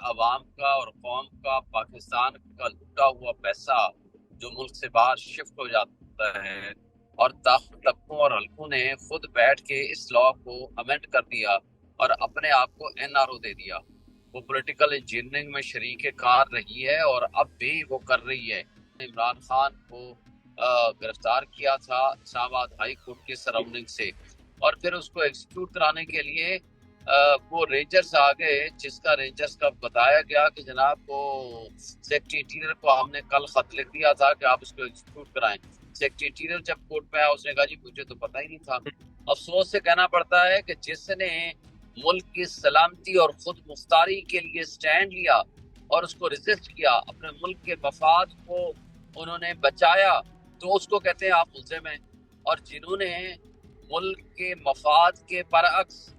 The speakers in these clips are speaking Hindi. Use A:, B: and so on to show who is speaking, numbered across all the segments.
A: अवाम का और कौम का पाकिस्तान का लूटा हुआ पैसा जो मुल्क से बाहर शिफ्ट हो जाता है, और ताकत तबकों और हल्कों ने खुद बैठ के इस लॉ को अमेंड कर दिया और अपने आप को एनआरओ दे दिया। वो पॉलिटिकल इंजीनियरिंग में शरीक कार रही है और अब भी वो कर रही है। इमरान खान को गिरफ्तार किया था इस्लामाबाद हाई कोर्ट के सराउंडिंग से, और फिर उसको एग्जीक्यूट कराने के लिए वो रेंजर्स आ गए, जिसका रेंजर्स का बताया गया कि जनाब वो सेक्रेटरी इंटीरियर को हमने कल खत लिख दिया था कि आप इसको एग्जीक्यूट कराएं। सेक्रेटरी इंटीरियर जब कोर्ट में आया उसने कहा जी मुझे तो पता ही नहीं था। अफसोस से कहना पड़ता है कि जिसने मुल्क की सलामती और खुद मुख्तारी के लिए स्टैंड लिया और उसको रेजिस्ट किया, अपने मुल्क के मफाद को उन्होंने बचाया, तो उसको कहते हैं आप मुल्जिम हैं। और जिन्होंने मुल्क के मफाद के बरअक्स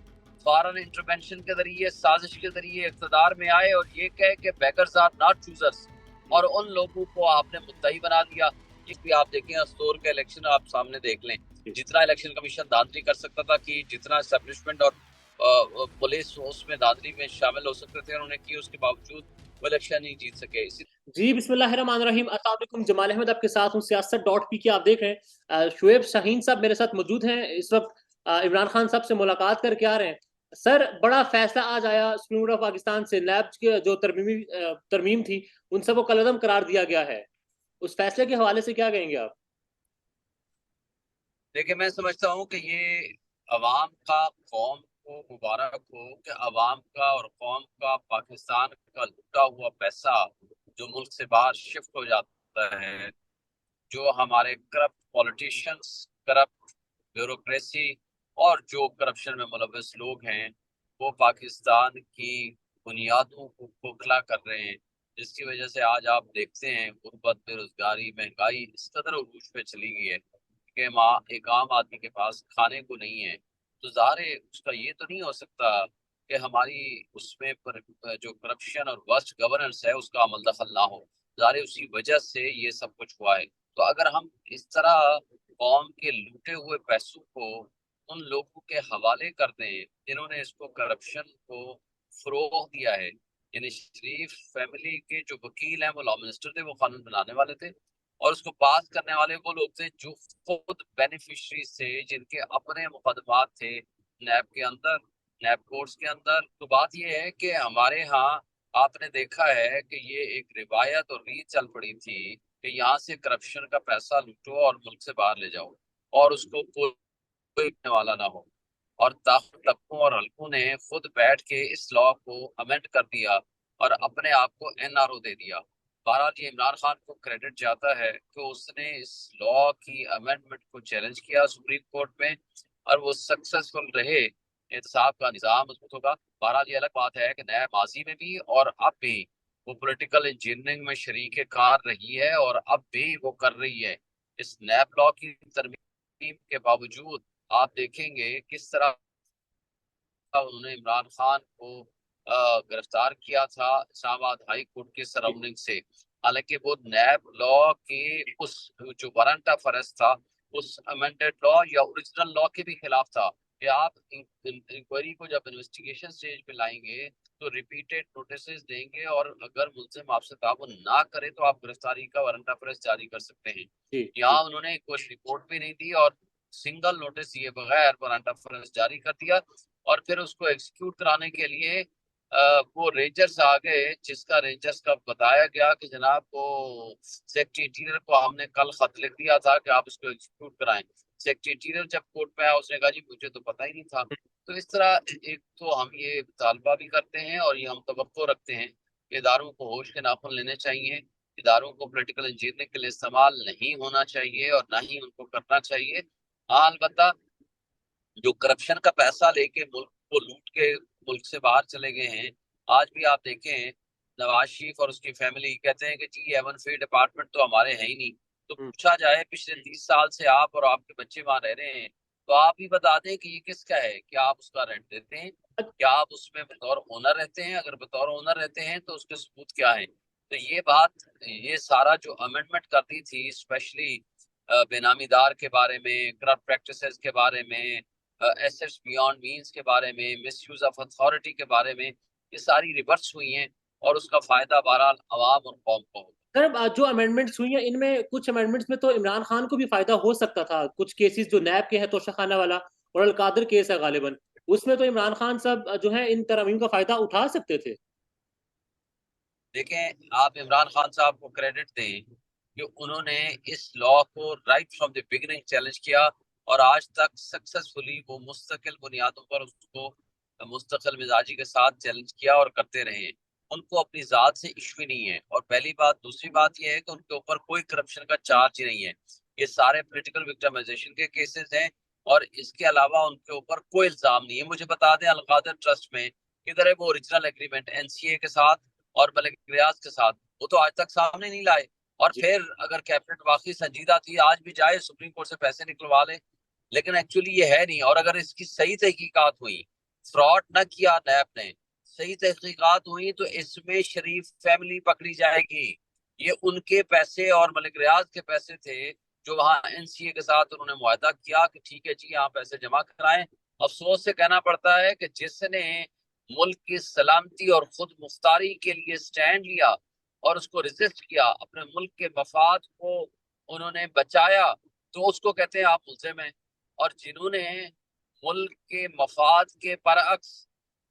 A: फॉरेन इंटरवेंशन के जरिए, साजिश के जरिए इक़्तिदार में आए और ये कहे कि बेगर्स आर नॉट चूजर्स, और उन लोगों को आपने मुद्दई बना दिया। इस भी आप देखें, अस्तोर का इलेक्शन आप सामने देख लें, जितना इलेक्शन कमीशन दांधली कर सकता था कि जितना एस्टेब्लिशमेंट और पुलिस उसमें दांधली में शामिल हो सकते थे, उन्होंने की, उसके बावजूद वो इलेक्शन नहीं जीत सके।
B: जी बिस्मिल्लाहिर्रहमानिर्रहीम। अस्सलाम वालेकुम। जमाल अहमद आपके साथ हूँ, सियासत.पी के आप देख रहे हैं। शुएब शाहीन साहब मेरे साथ मौजूद हैं इस वक्त। इमरान खान साहब से मुलाकात करके आ रहे हैं। सर, बड़ा फैसला आज आया सुप्रीम कोर्ट ऑफ पाकिस्तान से। नैब की जो तरमीम थी उन सबको कलअदम करार दिया गया है। उस फैसले के हवाले से क्या कहेंगे आप?
A: देखिए, मैं समझता हूँ कि ये अवाम का कौम को मुबारक हो कि अवाम का और कौम का पाकिस्तान का लूटा हुआ पैसा जो मुल्क से बाहर शिफ्ट हो जाता है, जो हमारे करप्ट पॉलिटिशियंस, करप्ट ब्यूरोक्रेसी और जो करप्शन में मुलविस लोग हैं, वो पाकिस्तान की बुनियादों को खोखला कर रहे हैं, जिसकी वजह से आज आप देखते हैं गुर्बत, बेरोजगारी, महंगाई इस कदर उरूज पे चली गई है कि माँ एक आम आदमी के पास खाने को नहीं है। तो ज़ाहिर है उसका ये तो नहीं हो सकता कि हमारी उसमें पर जो करप्शन और वर्स्ट गवर्नेंस है उसका अमल दखल ना हो। ज़ाहिर है उसी वजह से ये सब कुछ हुआ है। तो अगर हम इस तरह कौम के लूटे हुए पैसों को उन लोगों के हवाले कर दें जिन्होंने इसको करप्शन को फरोग दिया है, यानी शरीफ फैमिली के जो वकील हैं वो लॉ मिनिस्टर थे, वो कानून बनाने वाले थे, और उसको पास करने वाले वो लोग थे जो खुद बेनिफिशरीज थे, जिनके अपने मुकदमात थे नैब के अंदर, नैब कोर्ट्स के अंदर। तो बात यह है कि हमारे यहाँ आपने देखा है कि ये एक रिवायत और रीत चल पड़ी थी कि यहाँ से करप्शन का पैसा लूटो और मुल्क से बाहर ले जाओ, और उसको कोई देखने वाला ना हो। और ताकत तबकों और हल्कों ने खुद बैठ के इस लॉ को अमेंड कर दिया और अपने आप को एनआरओ दे दिया। बहरहाल ये इमरान खान को क्रेडिट जाता है कि उसने इस लॉ की अमेंडमेंट को चैलेंज किया सुप्रीम कोर्ट में, और वो सक्सेसफुल रहे। एहतसाब का निज़ाम मजबूत होगा। बहरहाल ये अलग बात है कि नया माजी में भी और अब भी वो पॉलिटिकल इंजीनियरिंग में शरीक कार रही है और अब भी वो कर रही है। इस नैब लॉ की तरमीम के बावजूद आप देखेंगे किस तरह उन्होंने इमरान खान को गिरफ्तार किया था इस्लामाबाद हाई कोर्ट के सराउंडिंग से। हालांकि वो नैब लॉ के उस जो वारंट ऑफ अरेस्ट था, उस अमेंडेड लॉ या ओरिजिनल लॉ के भी खिलाफ था कि आप इंक्वायरी को जब इन्वेस्टिगेशन स्टेज पे लाएंगे तो रिपीटेड नोटिस देंगे, और अगर मुलजिम आपसे ताउन ना करे तो आप गिरफ्तारी का वारंट ऑफ अरेस्ट जारी कर सकते हैं।
B: जी जी।
A: यहाँ उन्होंने कुछ रिपोर्ट भी नहीं दी और सिंगल नोटिस दिए बगैर वारंट ऑफ अरेस्ट जारी कर दिया, और फिर उसको एग्जीक्यूट कराने के लिए वो रेंजर्स आ गए, जिसका रेंजर्स का बताया गया कि जनाब वो सेक्रेटरी इंटीरियर को हमने कल खत लिख दिया था कि आप इसको एग्जीक्यूट कराएं। सेक्रेटरी इंटीरियर जब कोर्ट में आया उसने कहा जी मुझे तो पता ही नहीं था। तो इस तरह एक तो हम ये मुतालबा भी करते हैं और ये हम तवक्को रखते हैं कि इदारों को होश के नाखून लेने चाहिए, इदारों को पॉलिटिकल इंजीनियरिंग के लिए इस्तेमाल नहीं होना चाहिए और ना ही उनको करना चाहिए। हाँ, अलबत्ता जो करप्शन का पैसा लेके मुल्क को लूट के मुल्क से बाहर चले गए हैं, आज भी आप देखें नवाज शरीफ और उसकी फैमिली कहते हैं कि जी एवन फी डिपार्टमेंट तो हमारे है ही नहीं। तो
B: हम्म।
A: पूछा जाए पिछले 30 साल से आप और आपके बच्चे वहां रह रहे हैं, तो आप ही बता दें कि ये किसका है, क्या आप उसका रेंट देते हैं, क्या आप उसमें बतौर ओनर रहते हैं? अगर बतौर ओनर रहते हैं तो उसके सबूत क्या है? तो ये बात, ये सारा जो अमेंडमेंट करती थी स्पेशली बेनामीदार के बारे में, करप्ट प्रैक्टिसेस के बारे में, एसेट्स बियॉन्ड मीन्स के बारे में, मिसयूज ऑफ अथॉरिटी के बारे में, ये सारी रिवर्स हुई हैं। और उसका फायदा बहरहाल अवाम और कौम को होगा।
B: सर जो अमेंडमेंट्स हुई हैं इनमें कुछ अमेंडमेंट्स में तो इमरान खान को भी फायदा हो सकता था। कुछ केसेस जो नैब के हैं, तोशाखाना वाला और अलकादर केस है गालिबन, उसमें तो इमरान खान साहब जो है इन तरमीम का फायदा उठा सकते थे।
A: देखें, आप इमरान खान साहब को क्रेडिट दें कि उन्होंने इस लॉ को right from the beginning challenge किया और आज तक सक्सेसफुली वो मुस्तकिल बुनियादों पर उसको मुस्तकिल मिजाजी के साथ चैलेंज किया और करते रहे। उनको अपनी जात से इश्यू ही नहीं है। और पहली बात, दूसरी बात यह है कि उनके ऊपर कोई करप्शन का चार्ज ही नहीं है। ये सारे पॉलिटिकल विक्टिमाइजेशन के केसेस हैं और इसके अलावा उनके ऊपर कोई इल्जाम नहीं है। मुझे बता दें, अलकादर ट्रस्ट में किधर है वो ओरिजिनल एग्रीमेंट एनसीए के साथ और मलिक रियाज के साथ? वो तो आज तक सामने नहीं लाए। और
B: जी।
A: फिर अगर कैबिनेट वाकई संजीदा थी, आज भी जाए सुप्रीम कोर्ट से पैसे निकलवा ले। लेकिन एक्चुअली ये है नहीं। और अगर इसकी सही तहकीकात हुई, फ्रॉड न किया नैब ने, सही तहकीकात हुई, तो इसमें शरीफ फैमिली पकड़ी जाएगी। ये उनके पैसे और मलिक रियाज के पैसे थे जो वहां एनसीए के साथ उन्होंने मुआहदा किया कि ठीक है जी, यहाँ पैसे जमा कराएं। अफसोस से कहना पड़ता है कि जिसने मुल्क की सलामती और खुद मुख्तारी के लिए स्टैंड लिया और उसको रेजिस्ट किया, अपने मुल्क के मफाद को उन्होंने बचाया, तो उसको कहते हैं आप मुल्जिम हैं। और जिन्होंने मुल्क के मफाद के बरअक्स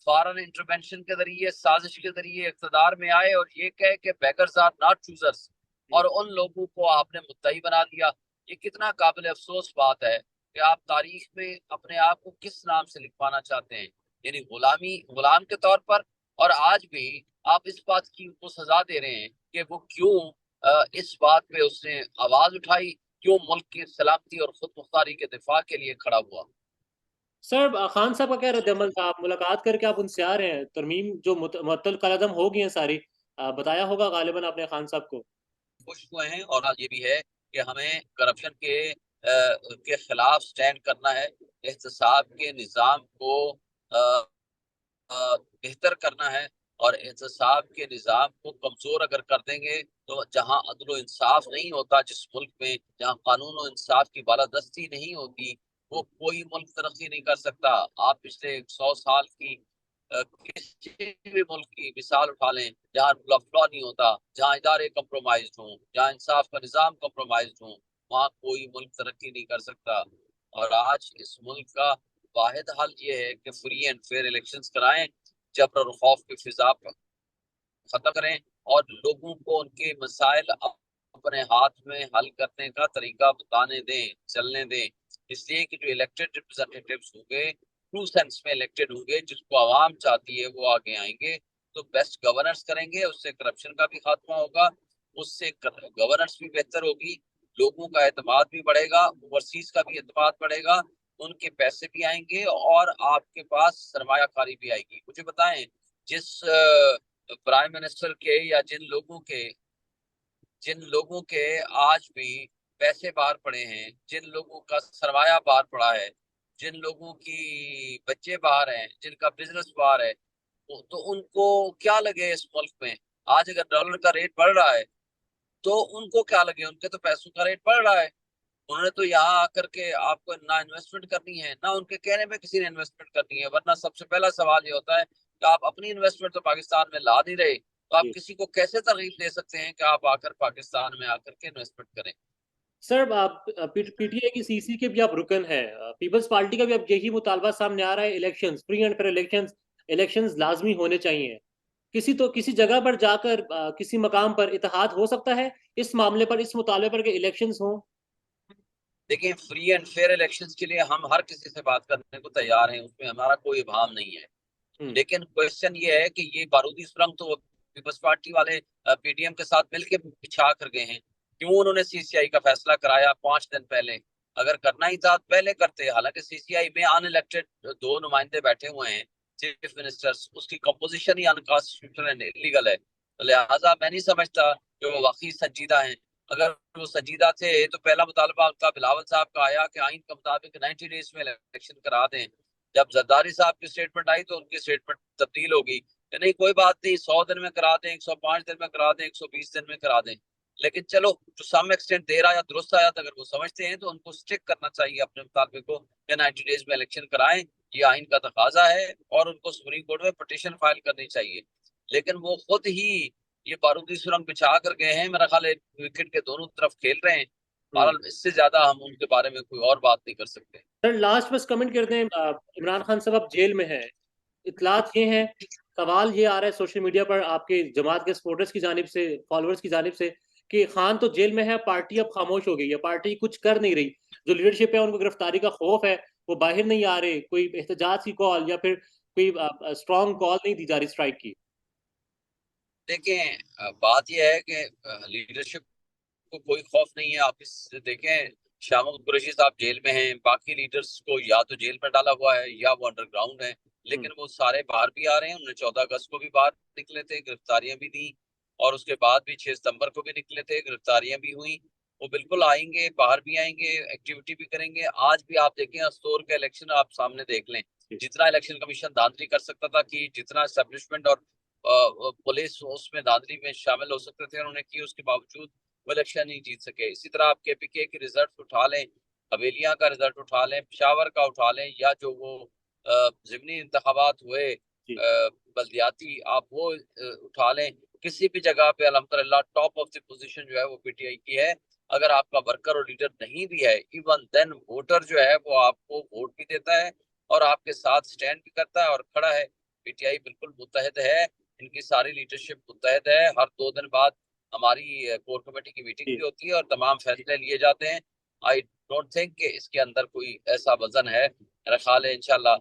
A: फॉरेन इंटरवेंशन के जरिए, साजिश के जरिए इक़्तिदार में आए और ये कहे कि बेगर्स आर नॉट चूजर्स, और उन लोगों को आपने मुद्दई बना दिया। ये कितना काबिल अफसोस बात है कि आप तारीख में अपने आप को किस नाम से लिखवाना चाहते हैं, यानी गुलामी, गुलाम के तौर पर। और आज भी आप इस बात की उनको सजा दे रहे हैं कि वो क्यों इस बात पे उसने आवाज उठाई, क्यों मुल्क की सलामती और खुद मुख्तारी के दिफा के लिए खड़ा हुआ।
B: सर खान साहब का क्या रद्दमल था? आप मुलाकात करके आप उनसे आ रहे हैं, तरमीम जो मुअत्तल कलदम हो गई हैं सारी, बताया होगा गालिबन आपने खान साहब को।
A: खुश हुए हैं। और आज ये भी है कि हमें करप्शन के खिलाफ स्टैंड करना है, एहतसाब के निज़ाम को बेहतर करना है। और एहतसाब के निज़ाम को कमजोर अगर कर देंगे, तो जहां अदल इंसाफ नहीं होता, जिस मुल्क में जहां कानून और इंसाफ की बालादस्ती नहीं होती, वो कोई मुल्क तरक्की नहीं कर सकता। आप पिछले 100 साल की किसी भी मुल्क की मिसाल उठा लें जहाँ रूल ऑफ लॉ नहीं होता, जहाँ इदारे कम्प्रोमाइज हों, जहाँ इंसाफ का निज़ाम कम्प्रोमाइज हो, वहाँ कोई मुल्क तरक्की नहीं कर सकता। और आज इस मुल्क का वाहिद हल ये है कि फ्री एंड फेयर इलेक्शंस कराएं, जबर और खौफ की फिजा खत्म करें और लोगों को उनके मसाइल अपने हाथ में हल करने का तरीका बताने दें, चलने दें। इसलिए कि जो इलेक्टेड रिप्रेजेंटेटिव्स होंगे, ट्रू सेंस में इलेक्टेड होंगे, जिसको आवाम चाहती है, वो आगे आएंगे तो बेस्ट गवर्नेंस करेंगे। उससे करप्शन का भी खात्मा होगा, उससे गवर्नेंस भी बेहतर होगी, लोगों का एतमाद भी बढ़ेगा, ओवरसीज का भी एतमाद बढ़ेगा, उनके पैसे भी आएंगे और आपके पास सरमायाकारी भी आएगी। मुझे बताएं, जिस प्राइम मिनिस्टर के या जिन लोगों के आज भी पैसे बाहर पड़े हैं, जिन लोगों का सरमाया बाहर पड़ा है, जिन लोगों की बच्चे बाहर हैं, जिनका बिजनेस बाहर है, तो उनको क्या लगे इस मुल्क में? आज अगर डॉलर का रेट बढ़ रहा है तो उनको क्या लगे? उनके तो पैसों का रेट बढ़ रहा है। उन्होंने तो यहाँ आकर के आपको ना इन्वेस्टमेंट करनी है, ना उनके कहने में किसी ने इन्वेस्टमेंट करनी है। वरना सबसे पहला सवाल ये होता है कि आप अपनी इन्वेस्टमेंट तो पाकिस्तान में ला नहीं रहे, तो आप
B: जी।
A: किसी को कैसे तरगीब दे सकते हैं कि आप आकर पाकिस्तान में आकर के इन्वेस्टमेंट करें?
B: सर आप पीटीआई की सीसी के भी आप रुकन हैं, पीपल्स पार्टी का भी अब यही मुतालबा सामने आ रहा है, elections, free and fair elections, elections लाजमी होने चाहिए। किसी जगह पर जाकर किसी मकाम पर इत्तेहाद हो सकता है इस मामले पर, इस मुताले पर कि इलेक्शंस हों।
A: देखिए, फ्री एंड फेयर इलेक्शंस के लिए हम हर किसी से बात करने को तैयार हैं, उसमें हमारा कोई इबाम नहीं है।
B: हम्म।
A: लेकिन क्वेश्चन ये है कि ये बारूदी सुरंग तो पीपल्स पार्टी वाले पीटीएम के साथ मिलकर बिछा कर गए हैं। क्यों उन्होंने सीसीआई का फैसला कराया 5 दिन पहले? अगर करना ही था पहले करते। हालांकि सीसीआई में अनइलेक्टेड 2 नुमाइंदे बैठे हुए हैं, चीफ मिनिस्टर्स, उसकी composition he unconstitutional and illegal है। तो लिहाजा मैं नहीं समझता कि वो वाकई संजीदा हैं। अगर वो संजीदा थे तो पहला मुतालबा उनका बिलावल साहब का आया कि आइन के मुताबिक 90 डेज में इलेक्शन करा दें। जब जरदारी साहब की स्टेटमेंट आई तो उनकी स्टेटमेंट तब्दील होगी कि नहीं, कोई बात नहीं, 100 दिन में करा दें, 105 दिन में करा दें, 120 दिन में करा दें। लेकिन चलो, जो सम एक्सटेंट देर आया दुरुस्त आया, तो अगर वो समझते हैं तो उनको स्टिक करना चाहिए अपने मुताबिक को कि 90 डेज में इलेक्शन कराएं। ये आइन का तकाजा है और उनको सुप्रीम कोर्ट में पटिशन फाइल करनी चाहिए। लेकिन वो खुद ही ये बारूदी सुरंग बिछा कर गए हैं। मेरा ख्याल है विकेट के दोनों तरफ खेल रहे हैं।
B: हम्म।
A: बहरहाल इससे ज्यादा हम उनके बारे में कोई और बात नहीं कर सकते।
B: सर लास्ट बस कमेंट करते हैं, इमरान खान साहब अब जेल में हैं, इतलात ये हैं, सवाल ये आ रहा है सोशल मीडिया पर आपके जमात के सपोर्टर्स की जानिब से, फॉलोअर्स की जानिब से, कि खान तो जेल में है, पार्टी अब खामोश हो गई है, पार्टी कुछ कर नहीं रही, जो लीडरशिप है उनको गिरफ्तारी का खौफ है, वो बाहर नहीं आ रहे, कोई एहतजाज की कॉल या फिर कोई स्ट्रॉन्ग कॉल नहीं दी जा रही स्ट्राइक की।
A: देखें, बात यह है कि लीडरशिप को कोई खौफ नहीं है। आप इस देखें, शाह महमूद कुरैशी साहब जेल में हैं, बाकी लीडर्स को या तो जेल में डाला हुआ है या वो अंडरग्राउंड है,
B: हम्म।
A: लेकिन वो सारे बाहर भी आ रहे हैं। उन्होंने 14 अगस्त को भी बाहर निकले थे, गिरफ्तारियां भी दी, और उसके बाद भी 6 सितंबर को भी निकले थे, गिरफ्तारियां भी हुई। वो बिल्कुल आएंगे, बाहर भी आएंगे, एक्टिविटी भी करेंगे। आज भी आप देखें, अस्तोर का इलेक्शन आप सामने देख लें, जितना इलेक्शन कमीशन धांधली कर सकता था कि जितना एस्टेब्लिशमेंट और पुलिस उसमें धांधली में शामिल हो सकते थे, उन्होंने की, उसके बावजूद वो इलेक्शन नहीं जीत सके। इसी तरह आप केपीके के रिजल्ट उठा लें, हवेलियां का रिजल्ट उठा लें, पेशावर का उठा लें, या जो वो जिमनी इंतखाबात हुए
B: जी।
A: बल्दियाती, आप वो उठा लें। किसी भी जगह पे अल्हम्दुलिल्लाह टॉप ऑफ द पोजीशन जो है वो पीटीआई की है। अगर आपका वर्कर और लीडर नहीं भी है, इवन देन वोटर जो है वो आपको वोट भी देता है और आपके साथ स्टैंड भी करता है और खड़ा है। पीटीआई बिल्कुल मुत्तहद है, इनकी सारी लीडरशिप मुत्तहद है। हर 2 दिन बाद हमारी कोर कमेटी की मीटिंग
B: जी।
A: भी होती है और तमाम फैसले लिए जाते हैं। आई डोंट थिंक कि इसके अंदर कोई ऐसा वजन है। मेरा ख्याल है इंशाल्लाह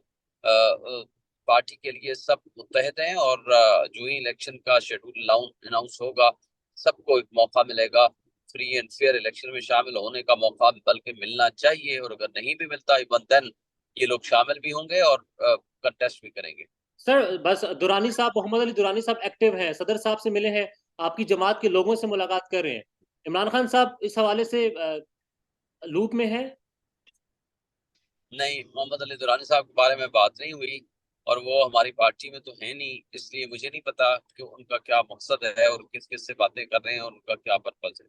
A: पार्टी के लिए सब मुत्तहद हैं, और जो ही इलेक्शन का शेड्यूल अनाउंस होगा, सबको एक मौका मिलेगा फ्री एंड फेयर इलेक्शन में शामिल होने का मौका, बल्कि मिलना चाहिए। और अगर नहीं भी मिलता, इवन देन ये लोग शामिल भी होंगे और कंटेस्ट भी करेंगे।
B: सर बस दुरानी साहब, मोहम्मद अली दुरानी साहब एक्टिव हैं, सदर साहब से मिले हैं, आपकी जमात के लोगों से मुलाकात कर रहे हैं, इमरान खान साहब इस हवाले से लूप में है?
A: नहीं, मोहम्मद अली दुरानी साहब के बारे में बात नहीं हुई, और वो हमारी पार्टी में तो है नहीं, इसलिए मुझे नहीं पता कि उनका क्या मकसद है और किस किस से बातें कर रहे हैं और उनका क्या पर्पज है।